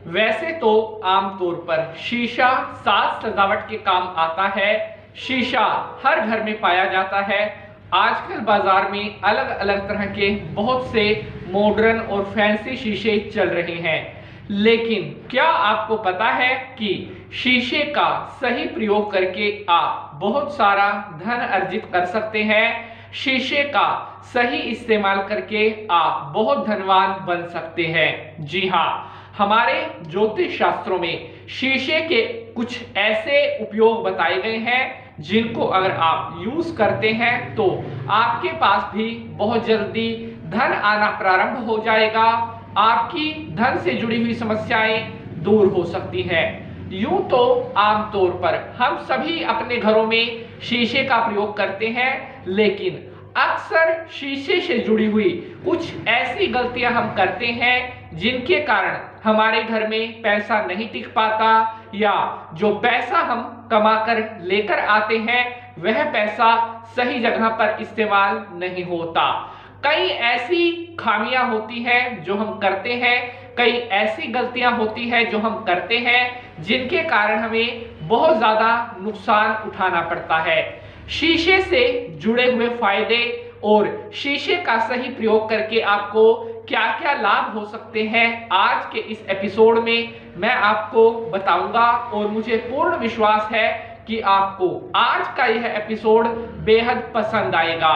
वैसे तो आमतौर पर शीशा साज सजावट के काम आता है। शीशा हर घर में पाया जाता है। आजकल बाजार में अलग अलग तरह के बहुत से मॉडर्न और फैंसी शीशे चल रहे हैं, लेकिन क्या आपको पता है कि शीशे का सही प्रयोग करके आप बहुत सारा धन अर्जित कर सकते हैं। शीशे का सही इस्तेमाल करके आप बहुत धनवान बन सकते हैं। जी हाँ, हमारे ज्योतिष शास्त्रों में शीशे के कुछ ऐसे उपयोग बताए गए हैं जिनको अगर आप यूज करते हैं तो आपके पास भी बहुत जल्दी धन आना प्रारंभ हो जाएगा। आपकी धन से जुड़ी हुई समस्याएं दूर हो सकती हैं। यूं तो आमतौर पर हम सभी अपने घरों में शीशे का प्रयोग करते हैं, लेकिन अक्सर शीशे से जुड़ी हुई कुछ ऐसी गलतियां हम करते हैं जिनके कारण हमारे घर में पैसा नहीं टिक पाता, या जो पैसा हम कमाकर लेकर आते हैं वह पैसा सही जगह पर इस्तेमाल नहीं होता। कई ऐसी खामियां होती हैं जो हम करते हैं, कई ऐसी गलतियां होती हैं जो हम करते हैं जिनके कारण हमें बहुत ज्यादा नुकसान उठाना पड़ता है। शीशे से जुड़े हुए फायदे और शीशे का सही प्रयोग करके आपको क्या क्या लाभ हो सकते हैं, आज के इस एपिसोड में मैं आपको बताऊंगा। और मुझे पूर्ण विश्वास है कि आपको आज का यह एपिसोड बेहद पसंद आएगा।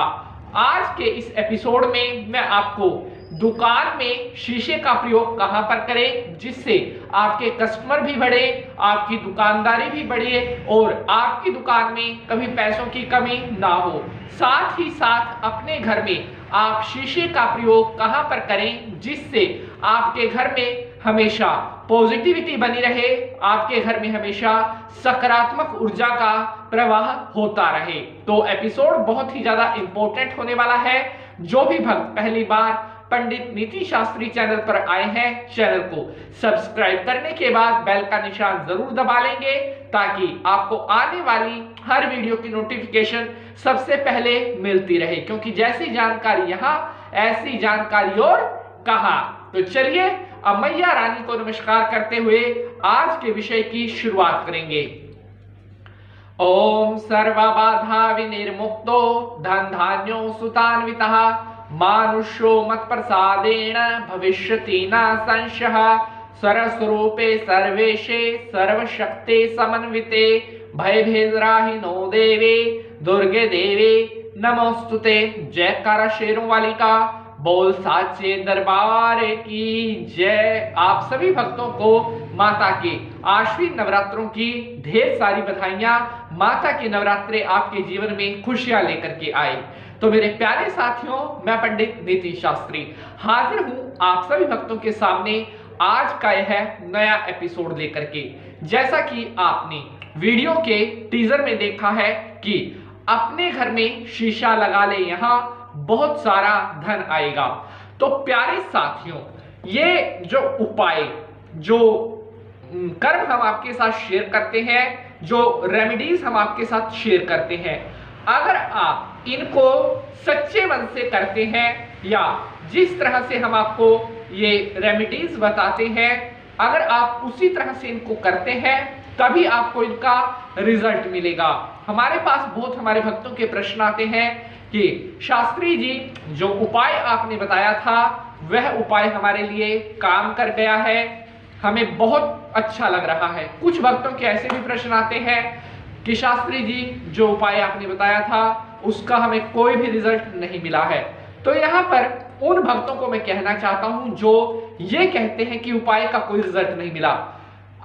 आज के इस एपिसोड में मैं आपको दुकान में शीशे का प्रयोग कहां पर करें जिससे आपके कस्टमर भी बढ़े, आपकी दुकानदारी भी बढ़े और आपकी दुकान में कभी पैसों की कमी ना हो। साथ ही साथ अपने घर में आप शीशे का प्रयोग कहां पर करें जिससे आपके घर में हमेशा पॉजिटिविटी बनी रहे, आपके घर में हमेशा सकारात्मक ऊर्जा का प्रवाह होता रहे। तो एपिसोड बहुत ही ज्यादा इंपॉर्टेंट होने वाला है। जो भी भक्त पहली बार पंडित नीति शास्त्री चैनल पर आए हैं, चैनल को सब्सक्राइब करने के बाद बेल का निशान जरूर दबा लेंगे ताकि आपको आने वाली हर वीडियो की नोटिफिकेशन सबसे पहले मिलती रहे, क्योंकि जैसी जानकारी यहाँ ऐसी जानकारी और कहाँ। तो चलिए अब मैया रानी को नमस्कार करते हुए आज के विषय की शुरुआत करेंगे। ओम सर्वबाधा विनिर्मुक्तो धन धान्यो सुतान्वितः मानुष्यो मत प्रसादेन भविष्यति न संशयः सर्वस्वरूपे सर्वेशे सर्वशक्ते समन्विते भयभेदराहिनो देवे दुर्गे देवे नमोस्तुते। जयकारा शेरों वाली का बोल साचे दरबार की जय। आप सभी भक्तों को माता के आश्विन नवरात्रों की ढेर सारी बधाइयां। माता के नवरात्रे आपके जीवन में खुशियां लेकर के आए। तो मेरे प्यारे साथियों, मैं पंडित नीति शास्त्री हाजिर हूं आप सभी भक्तों के सामने आज का यह नया एपिसोड लेकर के। जैसा कि आपने वीडियो के टीजर में देखा है कि अपने घर में शीशा लगा ले, यहाँ बहुत सारा धन आएगा। तो प्यारे साथियों, ये जो उपाय, जो कर्म हम आपके साथ शेयर करते हैं, जो रेमेडीज हम आपके साथ शेयर करते हैं, अगर आप इनको सच्चे मन से करते हैं या जिस तरह से हम आपको ये रेमेडीज बताते हैं, अगर आप उसी तरह से इनको करते हैं तभी आपको इनका रिजल्ट मिलेगा। हमारे पास बहुत हमारे भक्तों के प्रश्न आते हैं कि शास्त्री जी जो उपाय आपने बताया था वह उपाय हमारे लिए काम कर गया है, हमें बहुत अच्छा लग रहा है। कुछ भक्तों के ऐसे भी प्रश्न आते हैं कि शास्त्री जी जो उपाय आपने बताया था उसका हमें कोई भी रिजल्ट नहीं मिला है। तो यहाँ पर उन भक्तों को मैं कहना चाहता हूं जो ये कहते हैं कि उपाय का कोई रिजल्ट नहीं मिला।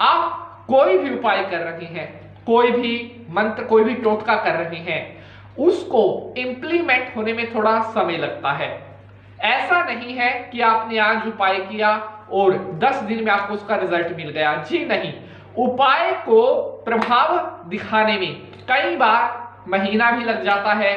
आप कोई भी उपाय कर रहे हैं, कोई भी मंत्र, कोई भी टोटका कर रहे हैं, उसको इंप्लीमेंट होने में थोड़ा समय लगता है। ऐसा नहीं है कि आपने आज उपाय किया और 10 दिन में आपको उसका रिजल्ट मिल गया। जी नहीं, उपाय को प्रभाव दिखाने में कई बार महीना भी लग जाता है,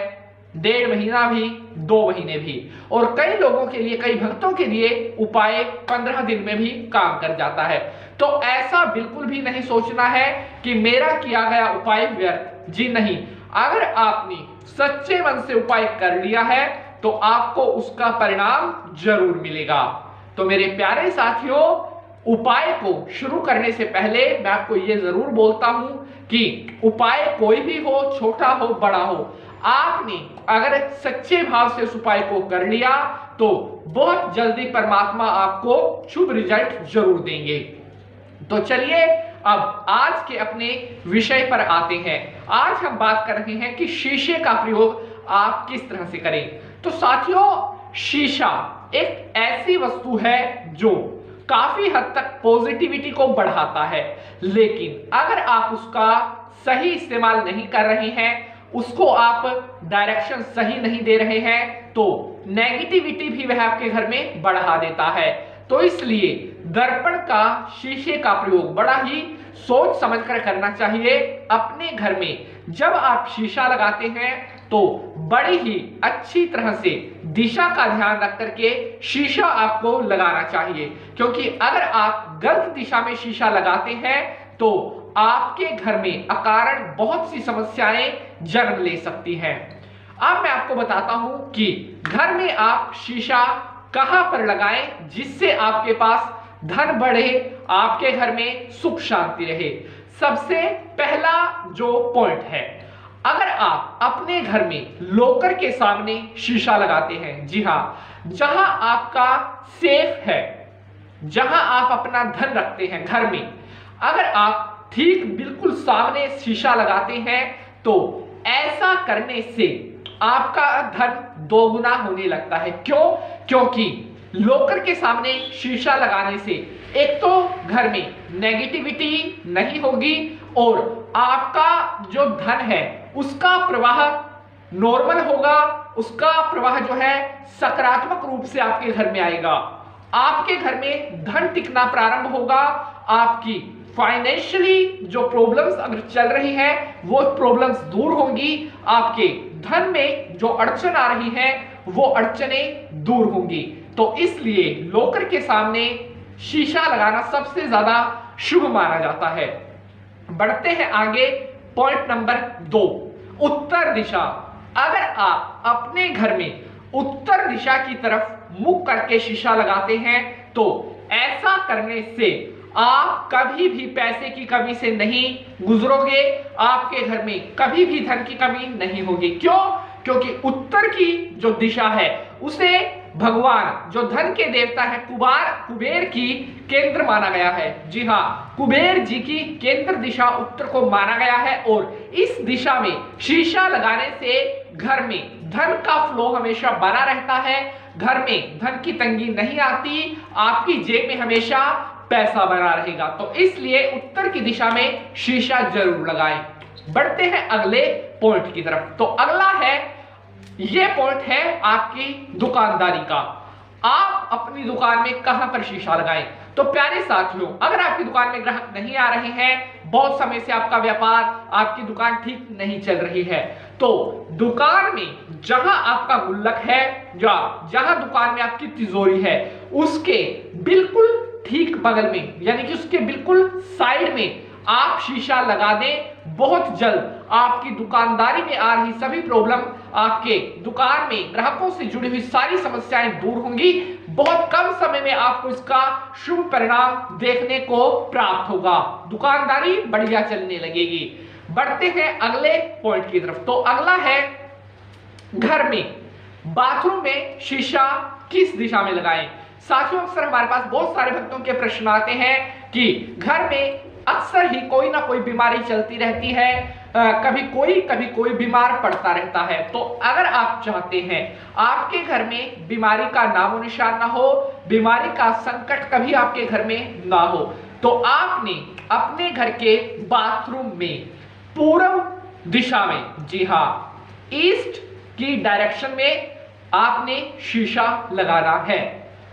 1.5 महीना भी, 2 महीने भी, और कई लोगों के लिए, कई भक्तों के लिए उपाय 15 दिन में भी काम कर जाता है। तो ऐसा बिल्कुल भी नहीं सोचना है कि मेरा किया गया उपाय व्यर्थ। जी नहीं, अगर आपने सच्चे मन से उपाय कर लिया है तो आपको उसका परिणाम जरूर मिलेगा। तो मेरे प्यारे साथियों, उपाय को शुरू करने से पहले मैं आपको ये जरूर बोलता हूं कि उपाय कोई भी हो, छोटा हो बड़ा हो, आपने अगर सच्चे भाव से उस उपाय को कर लिया तो बहुत जल्दी परमात्मा आपको शुभ रिजल्ट जरूर देंगे। तो चलिए अब आज के अपने विषय पर आते हैं। आज हम बात कर रहे हैं कि शीशे का प्रयोग आप किस तरह से करें। तो साथियों, शीशा एक ऐसी वस्तु है जो काफी हद तक पॉजिटिविटी को बढ़ाता है, लेकिन अगर आप उसका सही इस्तेमाल नहीं कर रहे हैं, उसको आप डायरेक्शन सही नहीं दे रहे हैं, तो नेगेटिविटी भी वह आपके घर में बढ़ा देता है। तो इसलिए दर्पण का, शीशे का प्रयोग बड़ा ही सोच समझकर करना चाहिए। अपने घर में जब आप शीशा लगाते हैं तो बड़ी ही अच्छी तरह से दिशा का ध्यान रख करके शीशा आपको लगाना चाहिए, क्योंकि अगर आप गलत दिशा में शीशा लगाते हैं तो आपके घर में अकारण बहुत सी समस्याएं जन्म ले सकती हैं। अब मैं आपको बताता हूं कि घर में आप शीशा कहां पर लगाएं जिससे आपके पास धन बढ़े, आपके घर में सुख शांति रहे। सबसे पहला जो पॉइंट है, अगर आप अपने घर में लॉकर के सामने शीशा लगाते हैं, जी हां, जहां आपका सेफ है, जहां आप अपना धन रखते हैं घर में, अगर आप ठीक बिल्कुल सामने शीशा लगाते हैं तो ऐसा करने से आपका धन दोगुना होने लगता है। क्यों? क्योंकि लॉकर के सामने शीशा लगाने से एक तो घर में नेगेटिविटी नहीं होगी और आपका जो धन है उसका प्रवाह नॉर्मल होगा, उसका प्रवाह जो है सकारात्मक रूप से आपके घर में आएगा। आपके घर में धन टिकना प्रारंभ होगा, आपकी फाइनेंशियली जो प्रॉब्लम्स अगर चल रही है वो प्रॉब्लम्स दूर होंगी, आपके धन में जो अड़चन आ रही है वो अड़चनें दूर होंगी। तो इसलिए लॉकर के सामने शीशा लगाना सबसे ज्यादा शुभ माना जाता है। बढ़ते हैं आगे, पॉइंट नंबर 2, उत्तर दिशा। अगर आप अपने घर में उत्तर दिशा की तरफ मुख करके शीशा लगाते हैं तो ऐसा करने से आप कभी भी पैसे की कमी से नहीं गुजरोगे, आपके घर में कभी भी धन की कमी नहीं होगी। क्यों? क्योंकि उत्तर की जो दिशा है उसे भगवान जो धन के देवता है कुबेर की केंद्र माना गया है। जी हाँ, कुबेर जी की केंद्र दिशा उत्तर को माना गया है और इस दिशा में शीशा लगाने से घर में धन का फ्लो हमेशा बना रहता है, घर में धन की तंगी नहीं आती, आपकी जेब में हमेशा पैसा बना रहेगा। तो इसलिए उत्तर की दिशा में शीशा जरूर लगाएं। बढ़ते हैं अगले पॉइंट की तरफ। तो अगला है, ये पॉइंट है आपकी दुकानदारी का। आप अपनी दुकान में कहां पर शीशा लगाएं? तो प्यारे साथियों, अगर आपकी दुकान में ग्राहक नहीं आ रहे हैं, बहुत समय से आपका व्यापार, आपकी दुकान ठीक नहीं चल रही है, तो दुकान में जहां आपका गुल्लक है या जहां दुकान में आपकी तिजोरी है उसके बिल्कुल ठीक बगल में, यानी कि उसके बिल्कुल साइड में आप शीशा लगा दें। बहुत जल्द आपकी दुकानदारी में आ रही सभी प्रॉब्लम, आपके दुकान में ग्राहकों से जुड़ी हुई सारी समस्याएं दूर होंगी। बहुत कम समय में आपको इसका शुभ परिणाम देखने को प्राप्त होगा, दुकानदारी बढ़िया चलने लगेगी। बढ़ते हैं अगले पॉइंट की तरफ। तो अगला है, घर में बाथरूम में शीशा किस दिशा में लगाएं? साथियों, अक्सर हमारे पास बहुत सारे भक्तों के प्रश्न आते हैं कि घर में अक्सर ही कोई ना कोई बीमारी चलती रहती है, कभी कोई बीमार पड़ता रहता है। तो अगर आप चाहते हैं आपके घर में बीमारी का नामो निशान ना हो, बीमारी का संकट कभी आपके घर में ना हो, तो आपने अपने घर के बाथरूम में पूर्व दिशा में, जी हाँ, ईस्ट की डायरेक्शन में आपने शीशा लगाना है।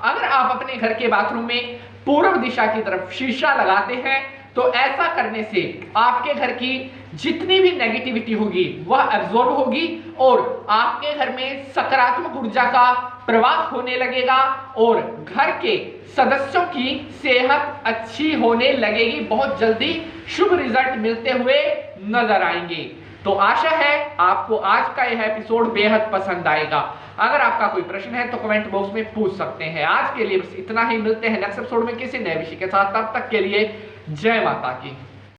अगर आप अपने घर के बाथरूम में पूर्व दिशा की तरफ शीशा लगाते हैं तो ऐसा करने से आपके घर की जितनी भी नेगेटिविटी होगी वह एब्जॉर्ब होगी और आपके घर में सकारात्मक ऊर्जा का प्रवाह होने लगेगा और घर के सदस्यों की सेहत अच्छी होने लगेगी। बहुत जल्दी शुभ रिजल्ट मिलते हुए नजर आएंगे। तो आशा है आपको आज का यह एपिसोड बेहद पसंद आएगा। अगर आपका कोई प्रश्न है तो कमेंट बॉक्स में पूछ सकते हैं। आज के लिए बस इतना ही, मिलते हैं नेक्स्ट एपिसोड में किसी नए विषय के साथ। तब तक के लिए जय माता की।